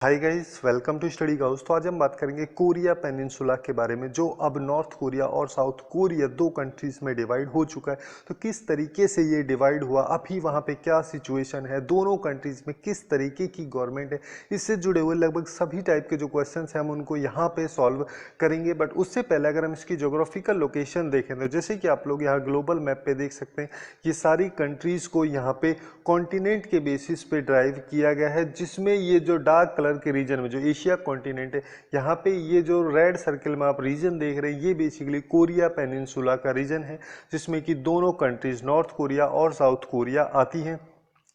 Hi guys, welcome to study गाउस। तो आज हम बात करेंगे कोरिया पेनिनसुला के बारे में, जो अब नॉर्थ कोरिया और साउथ कोरिया दो कंट्रीज में डिवाइड हो चुका है। तो किस तरीके से ये डिवाइड हुआ, अभी वहाँ पे क्या सिचुएशन है, दोनों कंट्रीज में किस तरीके की गवर्नमेंट है, इससे जुड़े हुए लगभग सभी टाइप के जो क्वेश्चन हैं हम उनको यहाँ पे सॉल्व करेंगे। बट उससे पहले अगर हम इसकी जोग्राफिकल लोकेशन देखें तो जैसे कि आप लोग यहाँ ग्लोबल मैप पे देख सकते हैं, ये सारी कंट्रीज को यहाँ पे कॉन्टिनेंट के बेसिस पे ड्राइव किया गया है, जिसमें ये जो डार्क कलर के रीजन में जो एशिया कॉन्टिनेंट है, यहाँ पे ये जो रेड सर्कल में आप रीजन देख रहे हैं, ये बेसिकली कोरिया पेनिनसुला का रीजन है, जिसमें कि दोनों कंट्रीज नॉर्थ कोरिया और साउथ कोरिया आती हैं,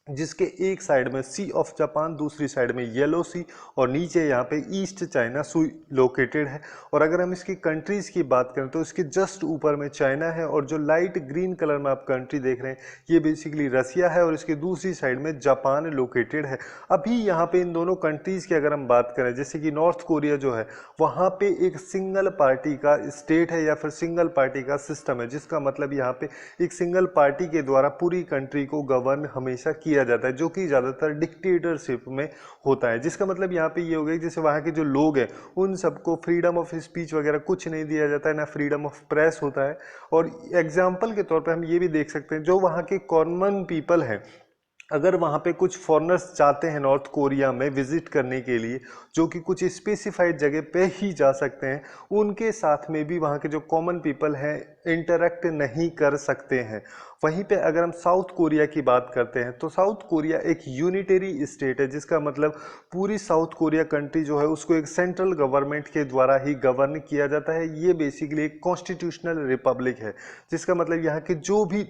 जिसके एक साइड में सी ऑफ जापान, दूसरी साइड में येलो सी, और नीचे यहाँ पे ईस्ट चाइना सी लोकेटेड है। और अगर हम इसकी कंट्रीज़ की बात करें तो इसके जस्ट ऊपर में चाइना है, और जो लाइट ग्रीन कलर में आप कंट्री देख रहे हैं ये बेसिकली रसिया है, और इसके दूसरी साइड में जापान लोकेटेड है। अभी यहाँ पे इन दोनों कंट्रीज़ की अगर हम बात करें, जैसे कि नॉर्थ कोरिया जो है वहाँ पे एक सिंगल पार्टी का स्टेट है या फिर सिंगल पार्टी का सिस्टम है, जिसका मतलब यहाँ पे एक सिंगल पार्टी के द्वारा पूरी कंट्री को गवर्न हमेशा किया जाता है, जो कि ज़्यादातर डिक्टेटरशिप में होता है। जिसका मतलब यहाँ पे ये हो गया, जैसे वहाँ के जो लोग हैं उन सबको फ्रीडम ऑफ स्पीच वगैरह कुछ नहीं दिया जाता है, ना फ्रीडम ऑफ प्रेस होता है। और एग्जाम्पल के तौर पे हम ये भी देख सकते हैं, जो वहाँ के कॉमन पीपल हैं, अगर वहाँ पे कुछ फॉरेनर्स चाहते हैं नॉर्थ कोरिया में विजिट करने के लिए, जो कि कुछ स्पेसिफाइड जगह पे ही जा सकते हैं, उनके साथ में भी वहाँ के जो कॉमन पीपल हैं इंटरेक्ट नहीं कर सकते हैं। वहीं पे अगर हम साउथ कोरिया की बात करते हैं तो साउथ कोरिया एक यूनिटरी स्टेट है, जिसका मतलब पूरी साउथ कोरिया कंट्री जो है उसको एक सेंट्रल गवर्नमेंट के द्वारा ही गवर्न किया जाता है। ये बेसिकली एक कॉन्स्टिट्यूशनल रिपब्लिक है, जिसका मतलब यहाँ के जो भी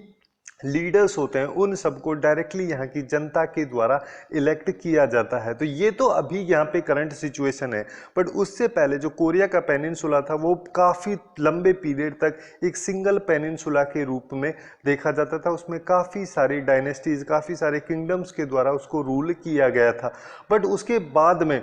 लीडर्स होते हैं उन सबको डायरेक्टली यहाँ की जनता के द्वारा इलेक्ट किया जाता है। तो ये तो अभी यहाँ पे करंट सिचुएशन है, बट उससे पहले जो कोरिया का पेनिनसुला था वो काफ़ी लंबे पीरियड तक एक सिंगल पेनिनसुला के रूप में देखा जाता था। उसमें काफ़ी सारी डायनेस्टीज, काफ़ी सारे किंगडम्स के द्वारा उसको रूल किया गया था। बट उसके बाद में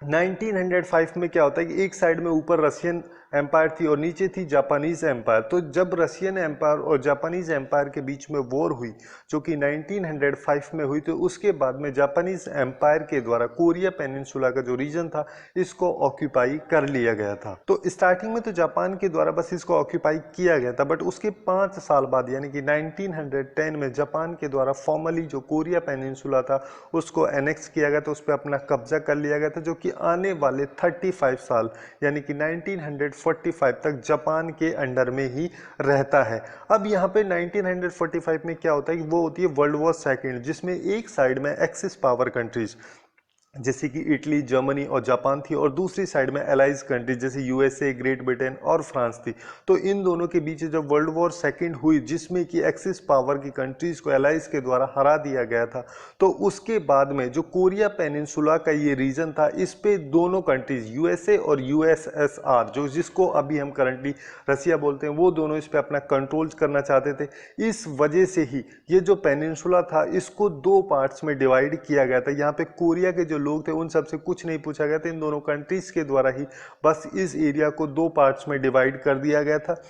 1905 में क्या होता है कि एक साइड में ऊपर रशियन एम्पायर थी और नीचे थी जापानीज एम्पायर। तो जब रशियन एम्पायर और जापानीज एम्पायर के बीच में वॉर हुई, जो कि 1905 में हुई, तो उसके बाद में जापानीज एम्पायर के द्वारा कोरिया पेनिनसुला का जो रीजन था इसको ऑक्यूपाई कर लिया गया था। तो स्टार्टिंग में तो जापान के द्वारा बस इसको ऑक्यूपाई किया गया था, बट उसके 5 साल बाद यानी कि 1910 में जापान के द्वारा फॉर्मली जो कोरिया पेनिनसुला था उसको एनेक्स किया गया था, उस पर अपना कब्जा कर लिया गया था, जो कि आने वाले 35 साल यानी कि 1945 तक जापान के अंडर में ही रहता है। अब यहाँ पे 1945 में क्या होता है कि वो होती है वर्ल्ड वॉर सेकेंड, जिसमें एक साइड में एक्सिस पावर कंट्रीज जैसे कि इटली, जर्मनी और जापान थी, और दूसरी साइड में एलाइज कंट्रीज जैसे यूएसए, ग्रेट ब्रिटेन और फ्रांस थी। तो इन दोनों के बीच जब वर्ल्ड वॉर सेकेंड हुई, जिसमें कि एक्सिस पावर की कंट्रीज को एलाइज के द्वारा हरा दिया गया था, तो उसके बाद में जो कोरिया पेनिनसुला का ये रीजन था, इस पे दोनों कंट्रीज यूएसए और यूएसएसआर, जो जिसको अभी हम करंटली रसिया बोलते हैं, वो दोनों इस पे अपना कंट्रोल करना चाहते थे। इस वजह से ही ये जो पेनिनसुला था इसको दो पार्ट्स में डिवाइड किया गया था। यहाँ पे कोरिया के जो लोग थे उन सबसे कुछ नहीं पूछा गया था, इन दोनों कंट्रीज के द्वारा ही बस इस एरिया को दो पार्ट्स में डिवाइड कर दिया गया था,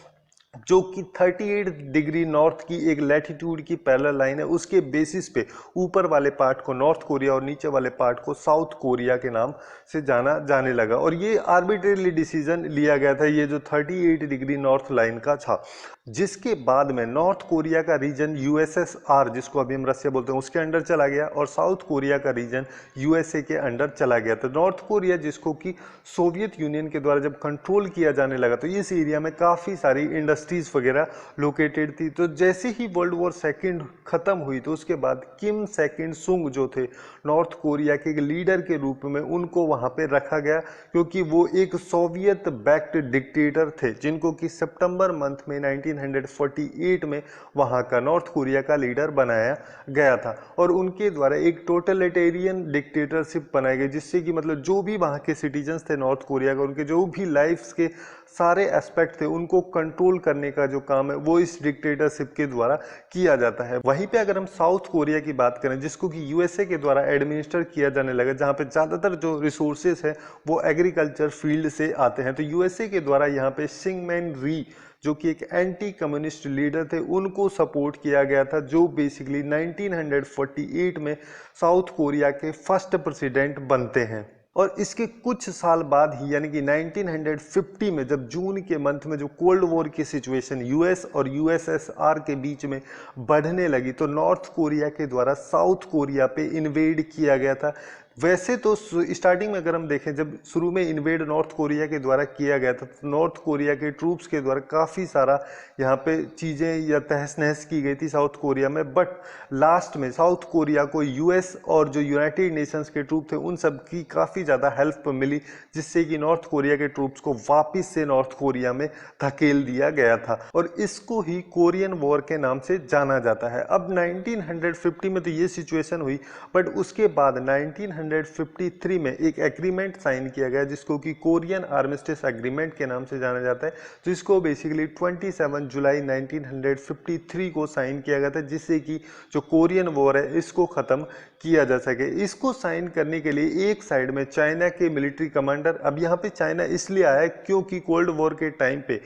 जो कि 38 डिग्री नॉर्थ की एक लैटिट्यूड की पैरेलल लाइन है। उसके बेसिस पे ऊपर वाले पार्ट को नॉर्थ कोरिया और नीचे वाले पार्ट को साउथ कोरिया के नाम से जाना जाने लगा, और ये आर्बिट्रेरली डिसीजन लिया गया था, ये जो 38 डिग्री नॉर्थ लाइन का था। जिसके बाद में नॉर्थ कोरिया का रीजन यूएसएसआर, जिसको अभी हम रसिया बोलते हैं, उसके अंडर चला गया, और साउथ कोरिया का रीजन यूएसए के अंडर चला गया। तो नॉर्थ कोरिया, जिसको कि सोवियत यूनियन के द्वारा जब कंट्रोल किया जाने लगा, तो इस एरिया में काफ़ी सारी इंडस्ट्रीज वगैरह लोकेटेड थी। तो जैसे ही वर्ल्ड वॉर सेकेंड खत्म हुई, तो उसके बाद किम सेकेंड सुंग जो थे नॉर्थ कोरिया के एक लीडर के रूप में, उनको वहाँ पे रखा गया, क्योंकि वो एक सोवियत बैक्ड डिक्टेटर थे, जिनको कि सितंबर मंथ में 1948 में वहाँ का नॉर्थ कोरिया का लीडर बनाया गया था, और उनके द्वारा एक टोटलिटेरियन डिक्टेटरशिप बनाई गई, जिससे कि मतलब जो भी वहाँ के सिटीजन्स थे नॉर्थ कोरिया का, उनके जो भी लाइफ्स के सारे एस्पेक्ट थे उनको कंट्रोल करने का जो काम है वो इस डिक्टेटरशिप के द्वारा किया जाता है। वहीं पे अगर हम साउथ कोरिया की बात करें, जिसको कि यूएसए के द्वारा एडमिनिस्टर किया जाने लगा, जहाँ पे ज़्यादातर जो रिसोर्सेज है वो एग्रीकल्चर फील्ड से आते हैं, तो यूएसए के द्वारा यहाँ पे सिंगमैन री, जो कि एक एंटी कम्युनिस्ट लीडर थे, उनको सपोर्ट किया गया था, जो बेसिकली 1948 में साउथ कोरिया के फर्स्ट प्रेसिडेंट बनते हैं। और इसके कुछ साल बाद ही यानी कि 1950 में जब जून के मंथ में जो कोल्ड वॉर की सिचुएशन यूएस और यूएसएसआर के बीच में बढ़ने लगी तो नॉर्थ कोरिया के द्वारा साउथ कोरिया पे इन्वेड किया गया था। वैसे तो स्टार्टिंग में अगर हम देखें जब शुरू में इन्वेड नॉर्थ कोरिया के द्वारा किया गया था तो नॉर्थ कोरिया के ट्रूप्स के द्वारा काफ़ी सारा यहाँ पे चीज़ें या तहस नहस की गई थी साउथ कोरिया में, बट लास्ट में साउथ कोरिया को यूएस और जो यूनाइटेड नेशंस के ट्रूप थे उन सब की काफ़ी ज़्यादा हेल्प मिली, जिससे कि नॉर्थ कोरिया के ट्रूप्स को वापस से नॉर्थ कोरिया में धकेल दिया गया था और इसको ही कोरियन वॉर के नाम से जाना जाता है। अब 1950 में तो ये सिचुएशन हुई, बट उसके बाद 1953 में एक एग्रीमेंट साइन किया गया जिसको कि कोरियन आर्मिस्टिस एग्रीमेंट के नाम से जाना जाता है, जिसको बेसिकली 27 जुलाई 1953 को साइन किया गया था, जिससे कि जो कोरियन वॉर है इसको ख़त्म किया जा सके। इसको साइन करने के लिए एक साइड में चाइना के मिलिट्री कमांडर, अब यहाँ पे चाइना इसलिए आया क्योंकि कोल्ड वॉर के टाइम पे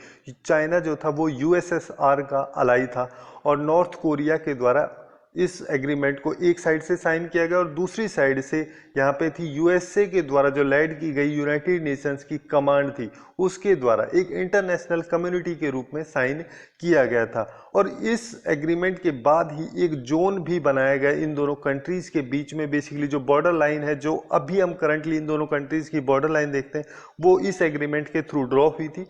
चाइना जो था वो यूएसएसआर का अलाई था और नॉर्थ कोरिया के द्वारा इस एग्रीमेंट को एक साइड से साइन किया गया और दूसरी साइड से यहाँ पे थी यूएसए के द्वारा जो लैड की गई यूनाइटेड नेशंस की कमांड थी उसके द्वारा एक इंटरनेशनल कम्युनिटी के रूप में साइन किया गया था। और इस एग्रीमेंट के बाद ही एक जोन भी बनाया गया इन दोनों कंट्रीज के बीच में। बेसिकली जो बॉर्डर लाइन है जो अभी हम करंटली इन दोनों कंट्रीज की बॉर्डर लाइन देखते हैं वो इस एग्रीमेंट के थ्रू ड्रॉ हुई थी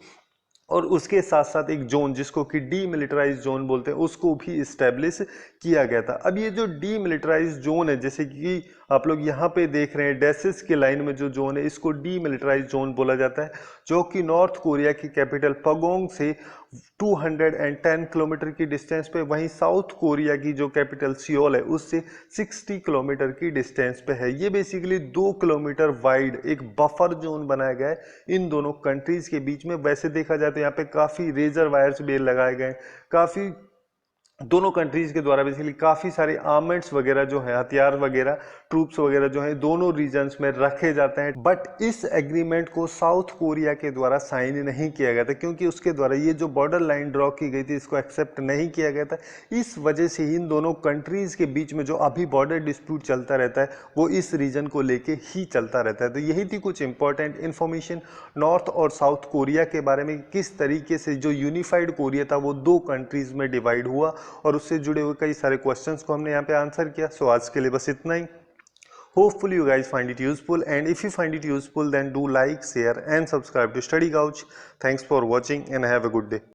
और उसके साथ साथ एक जोन जिसको कि डीमिलिटराइज जोन बोलते हैं उसको भी इस्टेब्लिश किया गया था। अब ये जो डीमिलिटराइज जोन है जैसे कि आप लोग यहाँ पे देख रहे हैं डैसेस के लाइन में जो जोन है इसको डीमिलिटराइज जोन बोला जाता है, जो कि नॉर्थ कोरिया की कैपिटल पगोंग से 210 किलोमीटर की डिस्टेंस पे, वहीं साउथ कोरिया की जो कैपिटल सियोल है उससे 60 किलोमीटर की डिस्टेंस पे है। ये बेसिकली 2 किलोमीटर वाइड एक बफर जोन बनाया गया है इन दोनों कंट्रीज के बीच में। वैसे देखा जाए तो यहाँ पे काफ़ी रेजर वायर्स भी लगाए गए, काफ़ी दोनों कंट्रीज के द्वारा बेसिकली काफ़ी सारे आर्मेंट्स वगैरह जो है हथियार वगैरह ट्रूप्स वगैरह जो है दोनों रीजन्स में रखे जाते हैं। बट इस एग्रीमेंट को साउथ कोरिया के द्वारा साइन नहीं किया गया था क्योंकि उसके द्वारा ये जो बॉर्डर लाइन ड्रॉ की गई थी इसको एक्सेप्ट नहीं किया गया था। इस वजह से इन दोनों कंट्रीज के बीच में जो अभी बॉर्डर डिस्प्यूट चलता रहता है वो इस रीजन को लेके ही चलता रहता है। तो यही थी कुछ इंपॉर्टेंट इन्फॉर्मेशन नॉर्थ और साउथ कोरिया के बारे में, किस तरीके से जो यूनिफाइड कोरिया था वो 2 कंट्रीज में डिवाइड हुआ और उससे जुड़े हुए कई सारे क्वेश्चंस को हमने यहाँ पे आंसर किया। सो आज के लिए बस इतना ही। Hopefully you guys find it useful, and if you find it useful then do like, share and subscribe to Study Couch. Thanks for watching and have a good day.